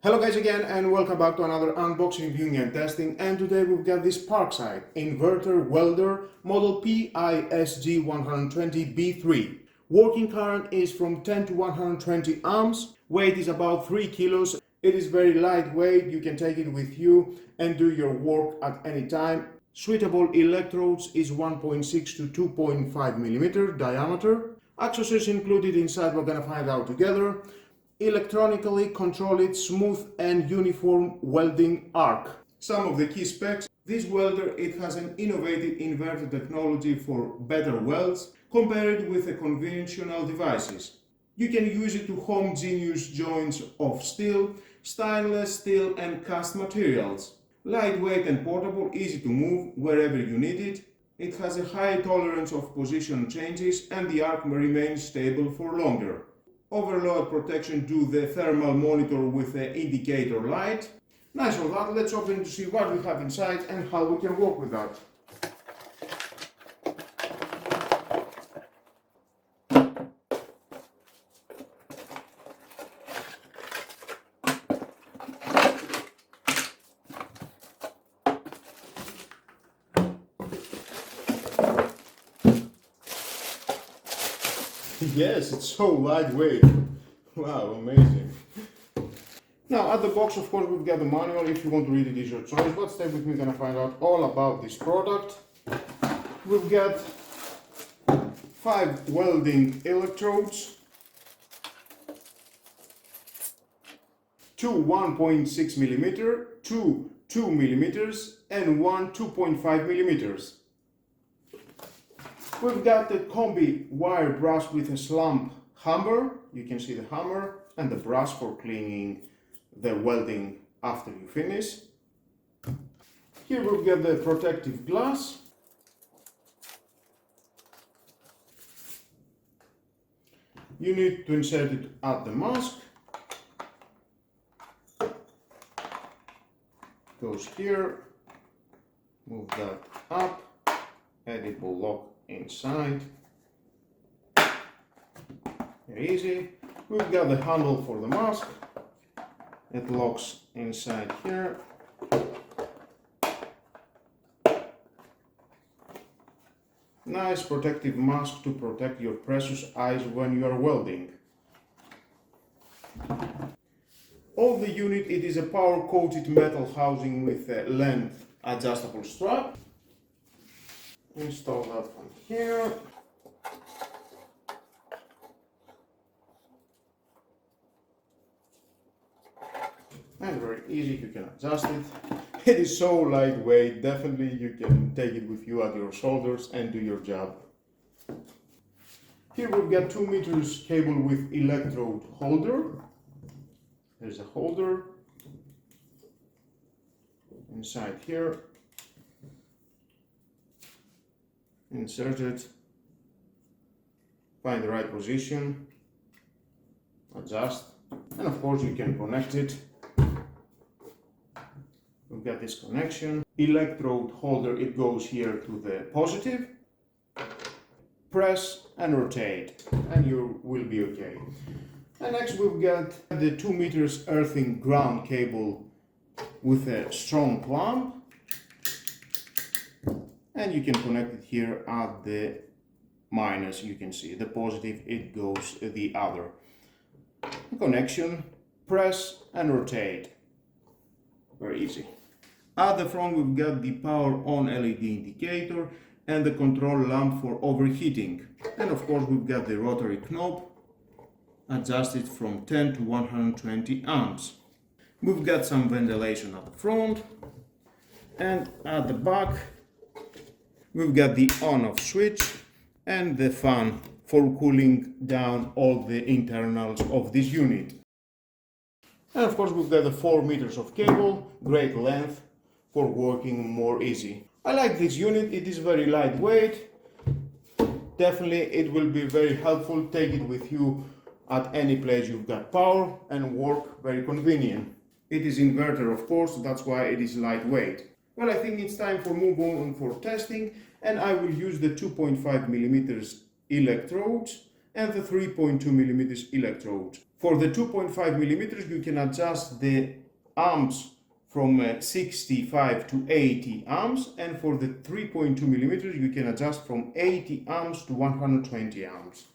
Hello guys again and welcome back to another unboxing, viewing and testing, and today we've got this Parkside Inverter Welder model PISG 120B3. Working current is from 10 to 120 amps, weight is about 3 kilos, it is very lightweight, you can take it with you and do your work at any time. Suitable electrodes is 1.6 to 2.5 millimeter diameter. Accessories included inside we're gonna find out together. Electronically control it smooth and uniform welding arc. Some of the key specs. This welder, it has an innovative inverter technology for better welds compared with the conventional devices. You can use it to homogeneous joints of steel, stainless steel and cast materials. Lightweight and portable, easy to move wherever you need it. It has a high tolerance of position changes and the arc remains stable for longer. Overload protection to the thermal monitor with the indicator light. Nice of that. Let's open to see what we have inside and how we can work with that. Yes, it's so lightweight. Wow, amazing. Now, at the box, of course, we've got the manual. If you want to read it, it's your choice. But stay with me, gonna find out all about this product. We've got 5 welding electrodes, 2 1.6 millimeter, 2 2 millimeters, and 1 2.5 millimeters. We've got the combi wire brush with a slump hammer. You can see the hammer and the brush for cleaning the welding after you finish. Here we've got the protective glass. You need to insert it at the mask. Goes here. Move that up. It will lock inside. Very easy. We've got the handle for the mask. It locks inside here. Nice protective mask to protect your precious eyes when you are welding. All the unit, it is a power coated metal housing with a length adjustable strap. Install that one here. And very easy, you can adjust it. It is so lightweight, definitely you can take it with you at your shoulders and do your job. Here we've got 2 meters cable with electrode holder. There's a holder inside here. Insert it, find the right position, adjust, and of course you can connect it. We've got this connection. Electrode holder, it goes here to the positive. Press and rotate, and you will be okay. And next we've got the 2 meters earthing ground cable with a strong clamp. And you can connect it here at the minus, you can see the positive, it goes the other. Connection, press and rotate. Very easy. At the front we've got the power on LED indicator and the control lamp for overheating. And of course we've got the rotary knob, adjusted from 10 to 120 amps. We've got some ventilation at the front, and at the back we've got the on-off switch and the fan for cooling down all the internals of this unit. And of course we've got the 4 meters of cable, great length for working more easy. I like this unit, it is very lightweight. Definitely it will be very helpful, take it with you at any place you've got power and work very convenient. It is inverter of course, that's why it is lightweight. Well, I think it's time for move on for testing, and I will use the 2.5 millimeters electrodes and the 3.2 millimeters electrodes. For the 2.5 millimeters, you can adjust the amps from 65 to 80 amps, and for the 3.2 millimeters, you can adjust from 80 amps to 120 amps.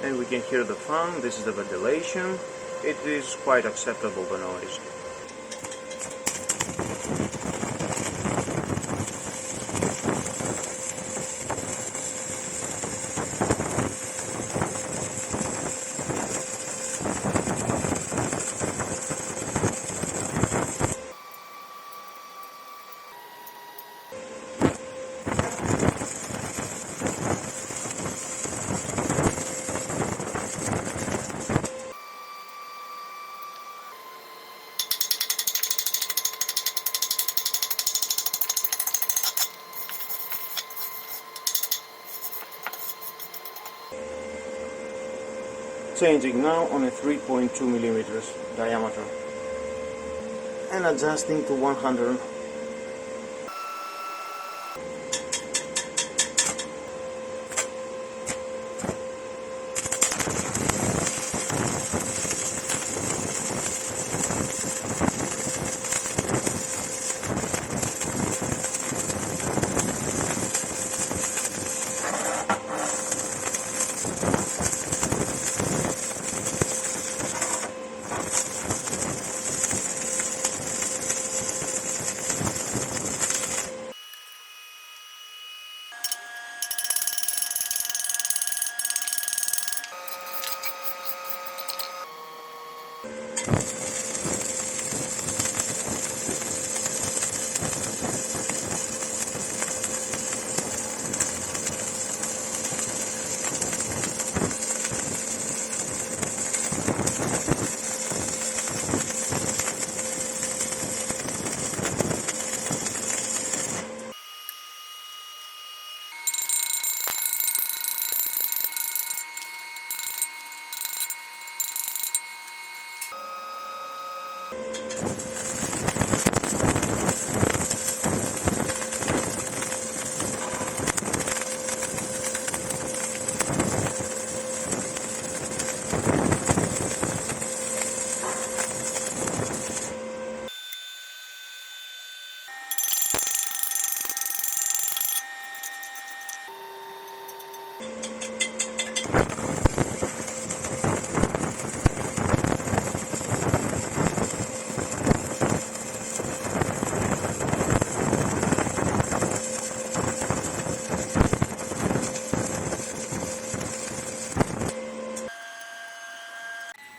And we can hear the fan. This is the ventilation. It is quite acceptable, the noise. Changing now on a 3.2 millimeters diameter and adjusting to 100.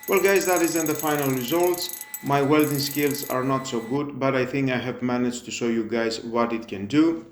Well guys, that is then the final results. My welding skills are not so good, but I think I have managed to show you guys what it can do.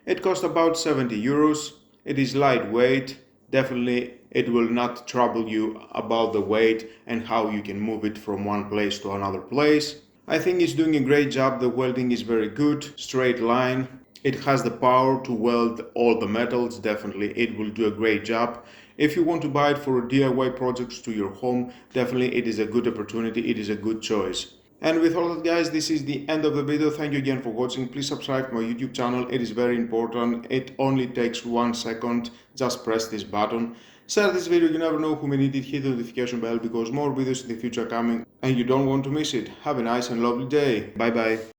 It cost about 70 euros. It is lightweight. Definitely it will not trouble you about the weight and how you can move it from one place to another place. I think it's doing a great job. The welding is very good, straight line. It has the power to weld all the metals. Definitely it will do a great job. If you want to buy it for DIY projects to your home, definitely it is a good opportunity. It is a good choice. And with all that guys, this is the end of the video. Thank you again for watching. Please subscribe to my YouTube channel. It is very important. It only takes 1 second. Just press this button. Share this video. You never know who may need it. Hit the notification bell because more videos in the future are coming and you don't want to miss it. Have a nice and lovely day. Bye bye.